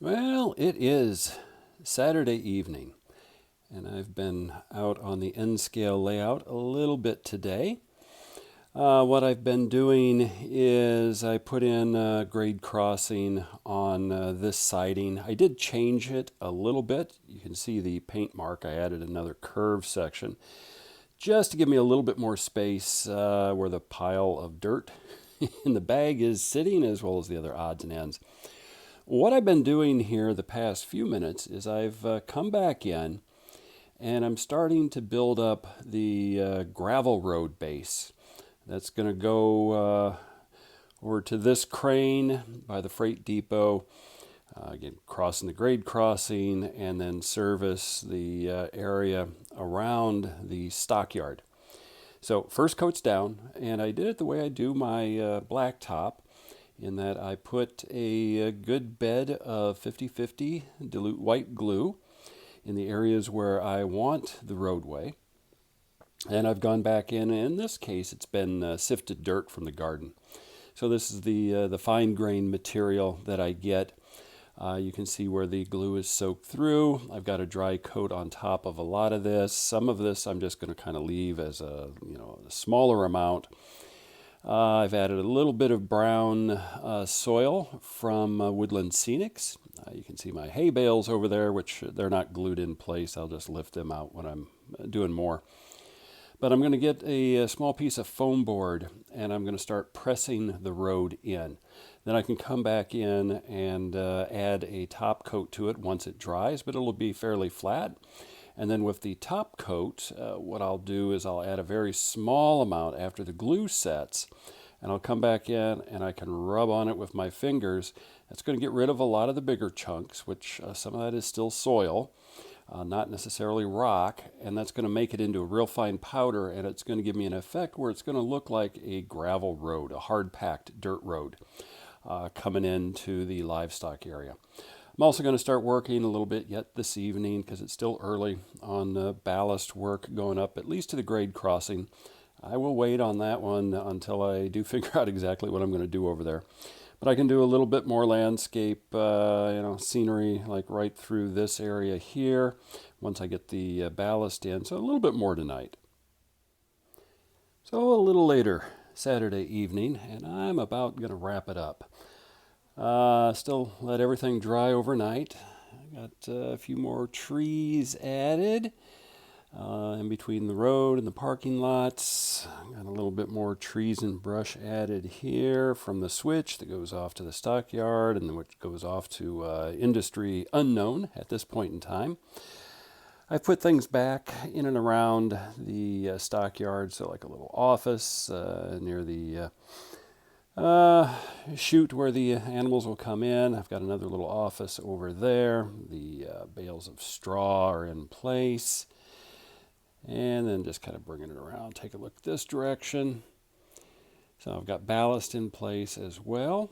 Well, it is Saturday evening, and I've been out on the N scale layout a little bit today. What I've been doing is I put in grade crossing on this siding. I did change it a little bit. You can see the paint mark. I added another curve section just to give me a little bit more space where the pile of dirt in the bag is sitting, as well as the other odds and ends. What I've been doing here the past few minutes is I've come back in and I'm starting to build up the gravel road base. That's going to go over to this crane by the freight depot, again, crossing the grade crossing, and then service the area around the stockyard. So first coat's down, and I did it the way I do my blacktop, in that I put a good bed of 50/50 dilute white glue in the areas where I want the roadway. And I've gone back in this case, it's been sifted dirt from the garden. So this is the fine grained material that I get. You can see where the glue is soaked through. I've got a dry coat on top of a lot of this. Some of this I'm just going to kind of leave as a smaller amount. I've added a little bit of brown soil from Woodland Scenics. You can see my hay bales over there, which they're not glued in place. I'll just lift them out when I'm doing more. But I'm going to get a small piece of foam board and I'm going to start pressing the road in. Then I can come back in and add a top coat to it once it dries, but it'll be fairly flat. And then with the top coat, what I'll do is I'll add a very small amount after the glue sets, and I'll come back in and I can rub on it with my fingers. That's going to get rid of a lot of the bigger chunks, which some of that is still soil, not necessarily rock, and that's going to make it into a real fine powder, and it's going to give me an effect where it's going to look like a gravel road, a hard-packed dirt road coming into the livestock area. I'm also going to start working a little bit yet this evening, because it's still early, on ballast work going up at least to the grade crossing. I will wait on that one until I do figure out exactly what I'm going to do over there. But I can do a little bit more landscape, scenery, like right through this area here, once I get the ballast in. So a little bit more tonight. So a little later Saturday evening, and I'm about going to wrap it up. Still let everything dry overnight. I got a few more trees added in between the road and the parking lots. Got a little bit more trees and brush added here from the switch that goes off to the stockyard, and then which goes off to industry unknown at this point in time. I put things back in and around the stockyard, so like a little office near the chute where the animals will come in. I've got another little office over there. The bales of straw are in place. And then just kind of bringing it around. Take a look this direction. So I've got ballast in place as well.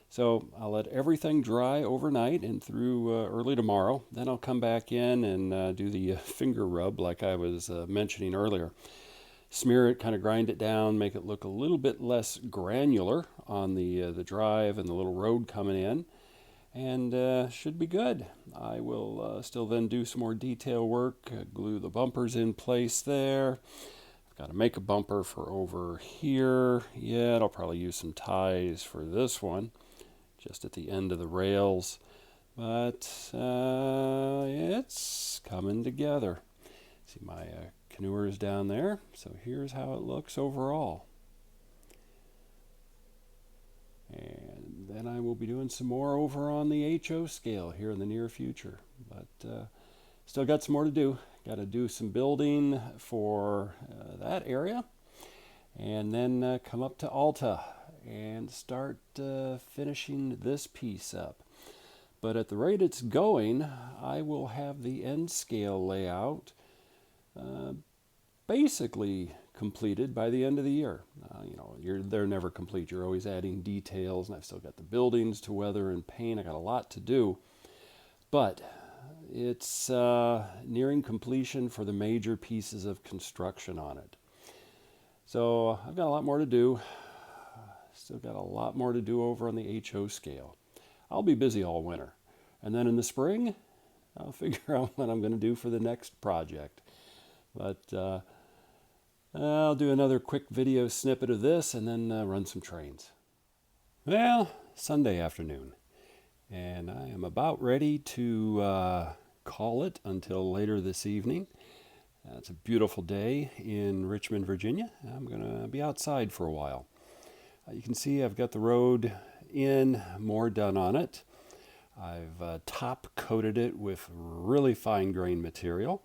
So I'll let everything dry overnight and through early tomorrow. Then I'll come back in and do the finger rub like I was mentioning earlier. Smear it, kind of grind it down, make it look a little bit less granular on the drive and the little road coming in, and should be good. I will still then do some more detail work, glue the bumpers in place there. I've got to make a bumper for over here yet. I'll probably use some ties for this one, just at the end of the rails, but it's coming together. See my canoers down there. So here's how it looks overall. And then I will be doing some more over on the HO scale here in the near future. But still got some more to do. Got to do some building for that area. And then come up to Alta and start finishing this piece up. But at the rate it's going, I will have the N scale layout basically completed by the end of the year. They're never complete. You're always adding details, and I've still got the buildings to weather and paint. I got a lot to do, but it's nearing completion for the major pieces of construction on it. So I've got a lot more to do. Still got a lot more to do over on the HO scale. I'll be busy all winter. And then in the spring, I'll figure out what I'm going to do for the next project. But I'll do another quick video snippet of this and then run some trains. Well, Sunday afternoon, and I am about ready to call it until later this evening. It's a beautiful day in Richmond, Virginia. I'm going to be outside for a while. You can see I've got the road in, more done on it. I've top coated it with really fine grained material.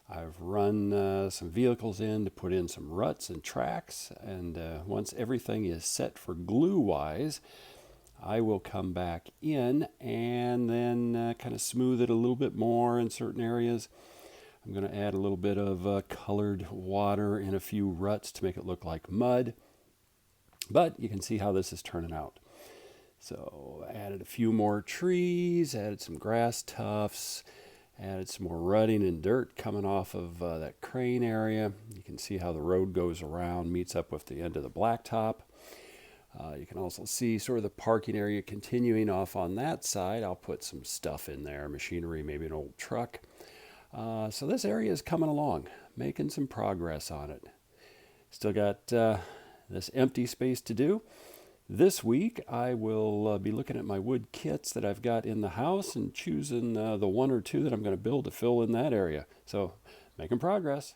I've run some vehicles in to put in some ruts and tracks, and once everything is set for glue wise, I will come back in and then kind of smooth it a little bit more in certain areas. I'm going to add a little bit of colored water in a few ruts to make it look like mud. But you can see how this is turning out. So added a few more trees, added some grass tufts, added some more rutting and dirt coming off of that crane area. You can see how the road goes around, meets up with the end of the blacktop. You can also see sort of the parking area continuing off on that side. I'll put some stuff in there, machinery, maybe an old truck. So this area is coming along, making some progress on it. Still got this empty space to do. This week I will be looking at my wood kits that I've got in the house and choosing the one or two that I'm going to build to fill in that area. So making progress.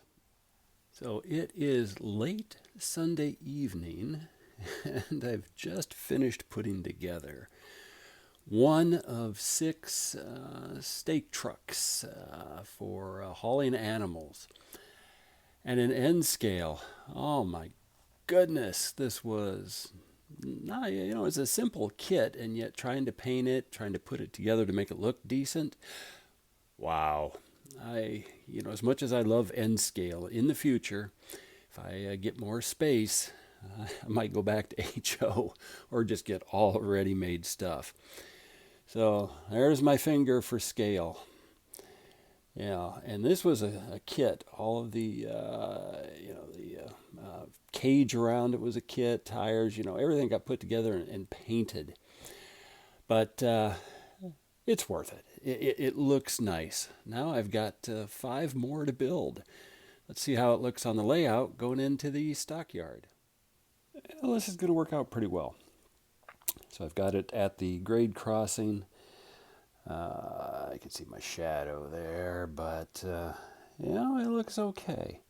So it is late Sunday evening and I've just finished putting together one of 6 stake trucks for hauling animals. And an end scale. Oh my goodness, this was it's a simple kit, and yet trying to paint it, trying to put it together to make it look decent. Wow. As much as I love end scale, in the future, if I get more space, I might go back to HO or just get all ready-made stuff. So there's my finger for scale. Yeah, and this was a kit. All of the cage around it was a kit, tires, everything got put together and painted. But it's worth it. It looks nice. Now I've got 5 more to build. Let's see how it looks on the layout going into the stockyard. Well, this is going to work out pretty well. So I've got it at the grade crossing. I can see my shadow there, but it looks okay.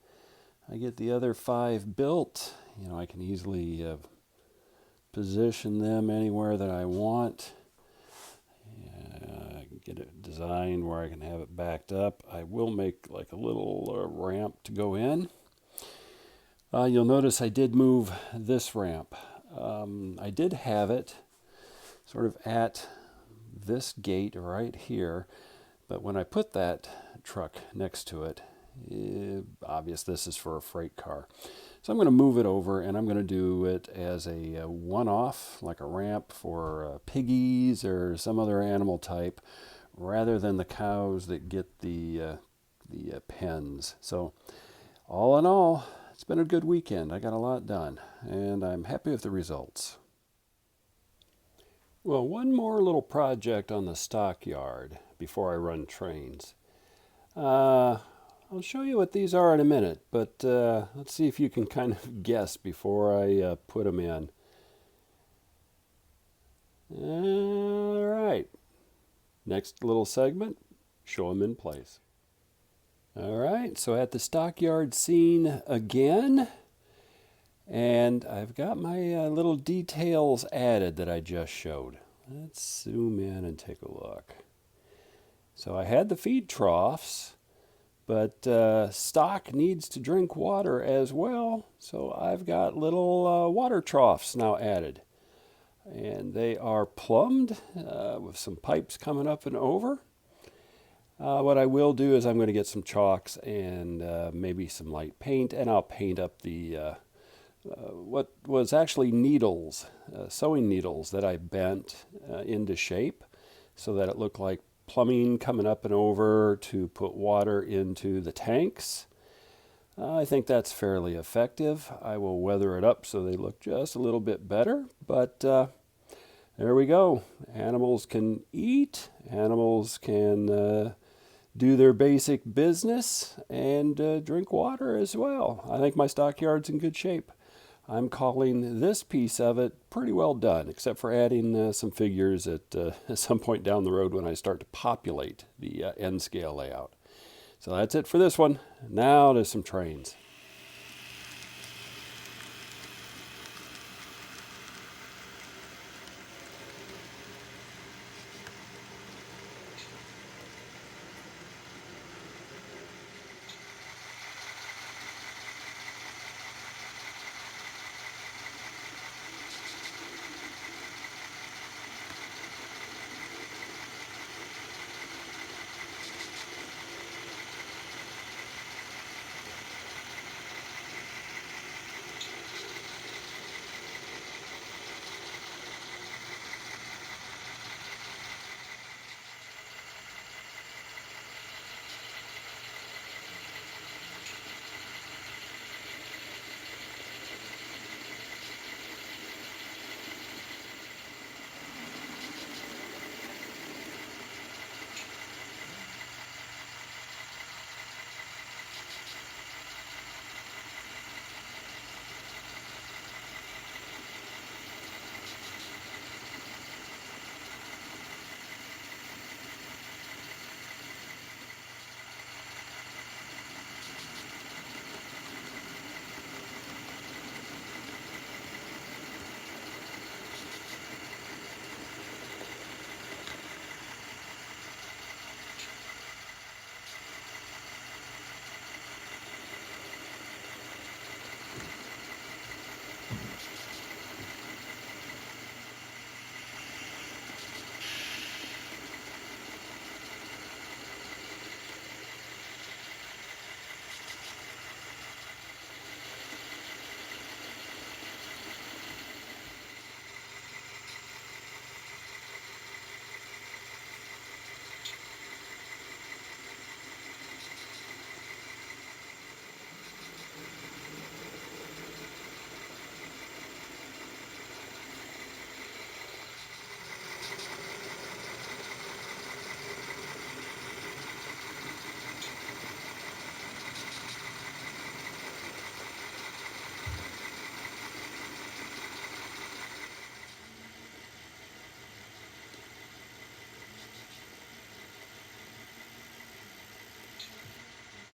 I get the other 5 built. I can easily position them anywhere that I want. I can get it designed where I can have it backed up. I will make like a little ramp to go in. You'll notice I did move this ramp. I did have it sort of at this gate right here, but when I put that truck next to it, obvious this is for a freight car. So I'm going to move it over, and I'm going to do it as a one-off, like a ramp for piggies or some other animal type, rather than the cows that get the pens. So all in all, it's been a good weekend. I got a lot done, and I'm happy with the results. Well, one more little project on the stockyard before I run trains. I'll show you what these are in a minute, but let's see if you can kind of guess before I put them in. All right. Next little segment, show them in place. All right, so at the stockyard scene again, and I've got my little details added that I just showed. Let's zoom in and take a look. So I had the feed troughs, but stock needs to drink water as well, so I've got little water troughs now added. And they are plumbed with some pipes coming up and over. What I will do is I'm going to get some chalks and maybe some light paint, and I'll paint up the what was actually needles, sewing needles that I bent into shape so that it looked like plumbing coming up and over to put water into the tanks. I think that's fairly effective. I will weather it up so they look just a little bit better, but there we go. Animals can eat Animals can do their basic business and drink water as well. I think my stockyard's in good shape. I'm calling this piece of it pretty well done, except for adding some figures at some point down the road when I start to populate the N scale layout. So that's it for this one. Now to some trains.